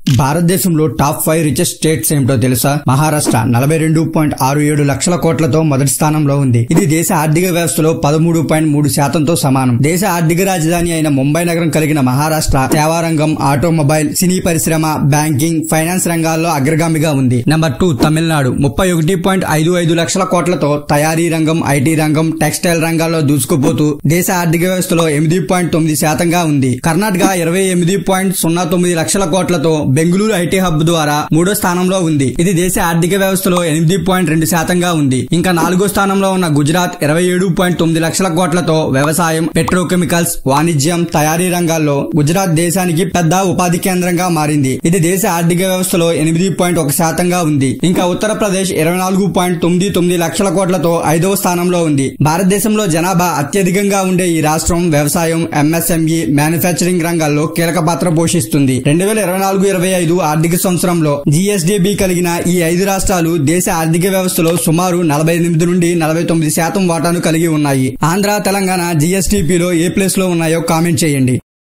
భారతదేశంలో top 5 richest states ఏమిటో తెలుసా? మహారాష్ట్ర 42.67 లక్షల కోట్లతో మొదటి స్థానంలో ఉంది. ఇది దేశ ఆర్థిక వ్యవస్థలో 13.3%తో సమానం. దేశ ఆర్థిక రాజధాని అయిన ముంబై నగరం కలిగిన మహారాష్ట్ర సేవా రంగం, ఆటోమొబైల్, సినీ పరిశ్రమ, బ్యాంకింగ్, ఫైనాన్స్ రంగాల్లో అగ్రగామిగా ఉంది. నెంబర్ 2 తమిళనాడు 31.55 లక్షల కోట్లతో తయారీ రంగం, ఐటీ రంగం, టెక్స్టైల్ రంగాల్లో దూసుకుపోతూ దేశ ఆర్థిక వ్యవస్థలో 8.9%గా ఉంది. కర్ణాటక 28.09 లక్షల కోట్లతో బెంగళూరు ఐటీ హబ్ ద్వారా 3వ స్థానంలో ఉంది. ఇది దేశ ఆర్థిక వ్యవస్థలో 8.2%గా ఉంది. ఇంకా 4వ స్థానంలో ఉన్న గుజరాత్ 27.9 లక్షల కోట్లతో వ్యవసాయం, పెట్రోకెమికల్స్, వాణిజ్యం, తయారీ రంగాల్లో గుజరాత్ దేశానికి పెద్ద ఉపాధి కేంద్రంగా మారింది. ఇది దేశ ఆర్థిక వ్యవస్థలో 8.1%గా ఉంది. ఇంకా ఉత్తరప్రదేశ్ 24.99 లక్షల కోట్లతో 5వ స్థానంలో ఉంది. భారతదేశంలో జనాభా అత్యధికంగా ఉండే ఈ రాష్ట్రం వ్యవసాయం, ఎంఎస్ఎంఈ, మ్యానుఫ్యాక్చరింగ్ రంగాల్లో కీలక పాత్ర పోషిస్తుంది. 2024-25 ఆర్థిక సంవత్సరంలో జీఎస్డీపీ కలిగిన ఈ 5 రాష్ట్రాలు దేశ ఆర్థిక వ్యవస్థలో సుమారు 48 నుండి 49% వాటాను కలిగి ఉన్నాయి. ఆంధ్ర, తెలంగాణ జీఎస్డీపీలో ఏ ప్లేస్ లో ఉన్నాయో కామెంట్ చేయండి.